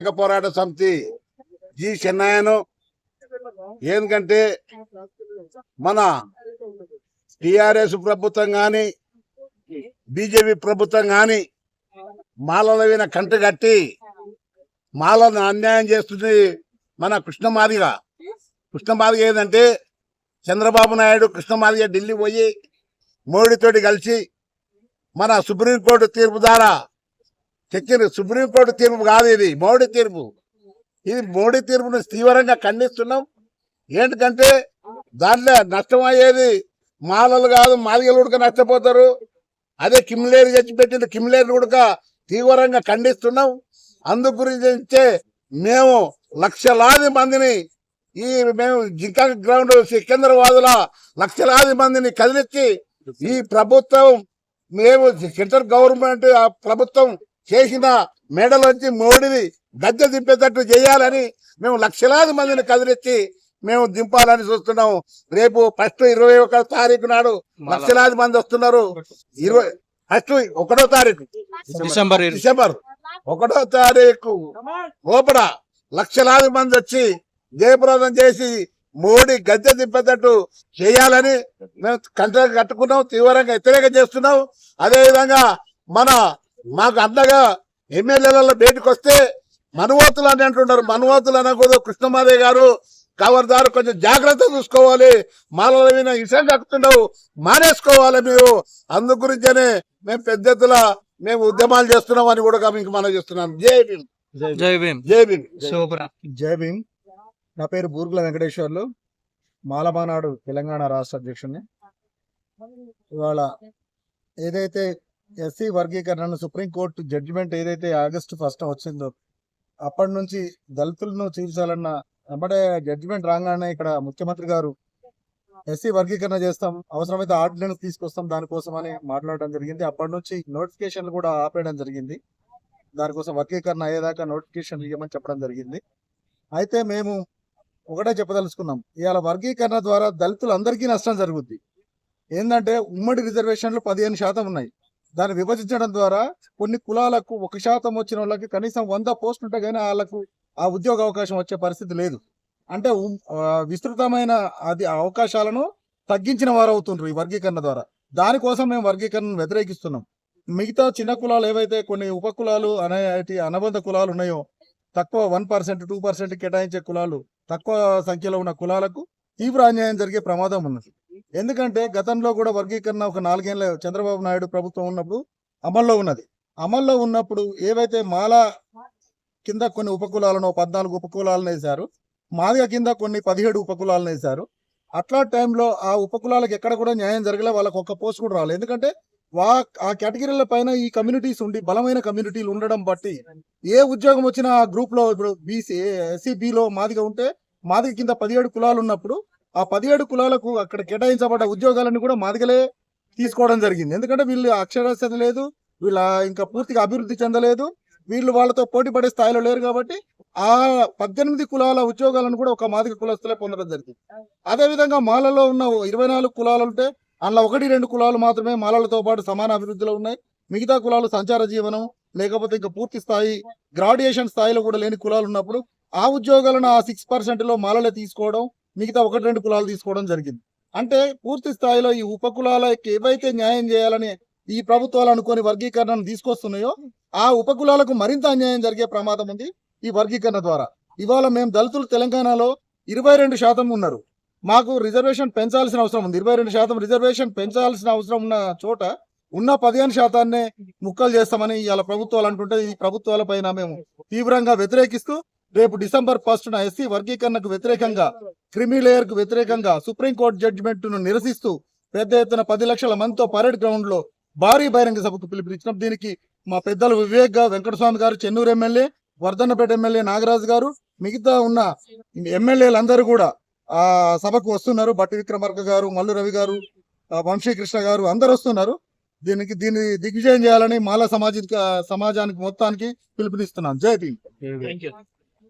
పోరాట సమితి జి చెన్నయ్యను. ఎందుకంటే మన టిఆర్ఎస్ ప్రభుత్వం గాని బీజేపీ ప్రభుత్వం గాని మాలల మీద కంట కట్టి మాలను అన్యాయం చేస్తుంది మన కృష్ణమాదిగ ఏదంటే చంద్రబాబు నాయుడు కృష్ణమాదిగ ఢిల్లీ పోయి మోడీతోటి కలిసి మన సుప్రీంకోర్టు తీర్పు ద్వారా చెక్కిన సుప్రీంకోర్టు తీర్పు కాదు, ఇది మోడీ తీర్పు. ఇది మోడీ తీర్పును తీవ్రంగా ఖండిస్తున్నాం. ఏంటంటే దాంట్లో నష్టం అయ్యేది మాలలు కాదు, మాదిగలు ఉడక నష్టపోతారు. అదే కిమ్లేరు తెచ్చిపెట్టిన కిమ్లేరు ఉడక తీవ్రంగా ఖండిస్తున్నాం. అందు గురించే మేము లక్షలాది మందిని మేము జింకా గ్రౌండ్ సికింద్రాబాద్ల లక్షలాది మందిని కదిలించి ఈ ప్రభుత్వం మేము సెంట్రల్ గవర్నమెంట్ ఆ ప్రభుత్వం చేసిన మేడలోంచి మోడీని గద్దె దింపేటట్టు చేయాలని మేము లక్షలాది మందిని కదిలించి మేము దింపాలని చూస్తున్నాము. రేపు ఫస్ట్ 21వ తారీఖు నాడు లక్షలాది మంది వస్తున్నారు. ఫస్ట్ 1వ తారీఖు డిసెంబర్ 1వ తారీఖు లోపల లక్షలాది మంది వచ్చి జయప్రదం చేసి మోడీ గద్దె దింపేటట్టు చేయాలని మేము కంట కట్టుకున్నాం, తీవ్రంగా వ్యతిరేకం చేస్తున్నాం. అదేవిధంగా మాకు అండగా ఎమ్మెల్యేలలో బయటకు వస్తే మనువోతులు అని అంటున్నారు. మనువోతులు అనకూడదు. కృష్ణమాదేవి గారు కవర్దారు కొంచెం జాగ్రత్త చూసుకోవాలి. మాలల మీద ఇష్టం కక్కుతున్నావు, మానేసుకోవాలి మీరు. అందు గురించనే మేము పెద్ద ఎత్తున మేము ఉద్యమాలు చేస్తున్నాం అని కూడా మీకు మనం చేస్తున్నాం. జై భీమ్. జై భీమ్. జై భీమ్. జై భీమ్. నా పేరు బూర్గుల వెంకటేశ్వర్లు, మాలమానాడు తెలంగాణ రాష్ట్ర అధ్యక్షుడిని. ఇవాళ ఏదైతే ఎస్సీ వర్గీకరణను సుప్రీంకోర్టు జడ్జిమెంట్ ఏదైతే ఆగస్టు 1 వచ్చిందో అప్పటి నుంచి దళితులను చీల్చాలన్న వెంబడే జడ్జిమెంట్ రాగానే ఇక్కడ ముఖ్యమంత్రి గారు ఎస్సీ వర్గీకరణ చేస్తాం, అవసరమైతే ఆర్డినెన్స్ తీసుకొస్తాం దానికోసం అని మాట్లాడడం జరిగింది. అప్పటి నుంచి నోటిఫికేషన్లు కూడా ఆపేయడం జరిగింది. దానికోసం వర్గీకరణ అయ్యేదాకా నోటిఫికేషన్ ఇవ్వమని చెప్పడం జరిగింది. అయితే మేము ఒకటే చెప్పదలుచుకున్నాం, ఇవాళ వర్గీకరణ ద్వారా దళితులందరికీ నష్టం జరుగుద్ది. ఏంటంటే ఉమ్మడి రిజర్వేషన్లు 15% ఉన్నాయి. దాన్ని విభజించడం ద్వారా కొన్ని కులాలకు 1% వచ్చిన వాళ్ళకి కనీసం 100 పోస్టులు ఉంటే కానీ వాళ్ళకు ఆ ఉద్యోగ అవకాశం వచ్చే పరిస్థితి లేదు. అంటే విస్తృతమైన అవకాశాలను తగ్గించిన వారు అవుతుండ్రు ఈ వర్గీకరణ ద్వారా. దానికోసం మేము వర్గీకరణను వ్యతిరేకిస్తున్నాం. మిగతా చిన్న కులాలు ఏవైతే కొన్ని ఉపకులాలు అనేటి అనుబంధ కులాలు ఉన్నాయో, తక్కువ 1%, 2% కేటాయించే కులాలు, తక్కువ సంఖ్యలో ఉన్న కులాలకు తీవ్ర అన్యాయం జరిగే ప్రమాదం ఉన్నది. ఎందుకంటే గతంలో కూడా వర్గీకరణ ఒక 4 ఏళ్ళ చంద్రబాబు నాయుడు ప్రభుత్వం ఉన్నప్పుడు అమల్లో ఉన్నప్పుడు ఏవైతే మాల కింద కొన్ని ఉపకులాలను 14 ఉపకులాలను వేశారు, మాదిగ కింద కొన్ని 17 ఉపకులాలను వేశారు. అట్లా టైంలో ఆ ఉపకులాలకు ఎక్కడ కూడా న్యాయం జరగలే, వాళ్ళకి ఒక్క పోస్ట్ కూడా రాలేదు. ఎందుకంటే ఆ కేటగిరీల పైన ఈ కమ్యూనిటీస్ ఉండి బలమైన కమ్యూనిటీలు ఉండడం బట్టి ఏ ఉద్యోగం వచ్చినా ఆ గ్రూప్ లో ఇప్పుడు ఎస్సీబీలో మాదిగ ఉంటే మాదిగ కింద 17 కులాలు ఉన్నప్పుడు ఆ 17 కులాలకు అక్కడ కేటాయించబడ్డ ఉద్యోగాలను కూడా మాదిగలే తీసుకోవడం జరిగింది. ఎందుకంటే వీళ్ళు అక్షరాస్యత లేదు, వీళ్ళ ఇంకా పూర్తిగా అభివృద్ధి చెందలేదు, వీళ్ళు వాళ్ళతో పోటీ పడే స్థాయిలో లేరు. కాబట్టి ఆ 18 కులాల ఉద్యోగాలను కూడా ఒక మాదిగ కులస్తులే పొందడం జరిగింది. అదేవిధంగా మాలలో ఉన్న 24 కులాలు ఉంటే అందులో 1-2 కులాలు మాత్రమే మాలలతో పాటు సమాన అభివృద్ధిలో ఉన్నాయి. మిగతా కులాలు సంచార జీవనం లేకపోతే ఇంకా పూర్తి స్థాయి గ్రాడ్యుయేషన్ స్థాయిలో కూడా లేని కులాలు ఉన్నప్పుడు ఆ ఉద్యోగాలను ఆ 6%లో మాలలే తీసుకోవడం, మిగతా 1-2 కులాలు తీసుకోవడం జరిగింది. అంటే పూర్తి స్థాయిలో ఈ ఉపకులాలకు ఏవైతే న్యాయం చేయాలని ఈ ప్రభుత్వాలు అనుకోని వర్గీకరణను తీసుకొస్తున్నాయో ఆ ఉపకులాలకు మరింత అన్యాయం జరిగే ప్రమాదం ఉంది ఈ వర్గీకరణ ద్వారా. ఇవాళ మేము దళితులు తెలంగాణలో 22% ఉన్నారు. మాకు రిజర్వేషన్ పెంచాల్సిన అవసరం ఉంది. 22% రిజర్వేషన్ పెంచాల్సిన అవసరం ఉన్న చోట ఉన్న 15% ముక్కలు చేస్తామని ఇవాళ ప్రభుత్వాలు అంటుంటే ఈ ప్రభుత్వాల పైన మేము తీవ్రంగా వ్యతిరేకిస్తూ రేపు డిసెంబర్ 1న ఎస్సీ వర్గీకరణకు వ్యతిరేకంగా, క్రిమి లేయర్ కు వ్యతిరేకంగా సుప్రీంకోర్టు జడ్జిమెంట్ ను నిరసిస్తూ పెద్ద ఎత్తున 10 లక్షల మందితో పరేడ్ గ్రౌండ్ లో భారీ బహిరంగ సభకు పిలుపునిచ్చినాం. దీనికి మా పెద్దలు వివేక్ వెంకటస్వామి గారు, చెన్నూరు ఎమ్మెల్యే, వర్ధన్నపేట ఎమ్మెల్యే నాగరాజు గారు, మిగతా ఉన్న ఎమ్మెల్యేలందరూ కూడా ఆ సభకు వస్తున్నారు. బట్టి విక్రమార్క గారు, మల్లు రవి గారు, వంశీకృష్ణ గారు అందరు వస్తున్నారు. దీన్ని దిగ్విజయం చేయాలని మాల సమాజానికి మొత్తానికి పిలుపునిస్తున్నాం. జై భీమ్.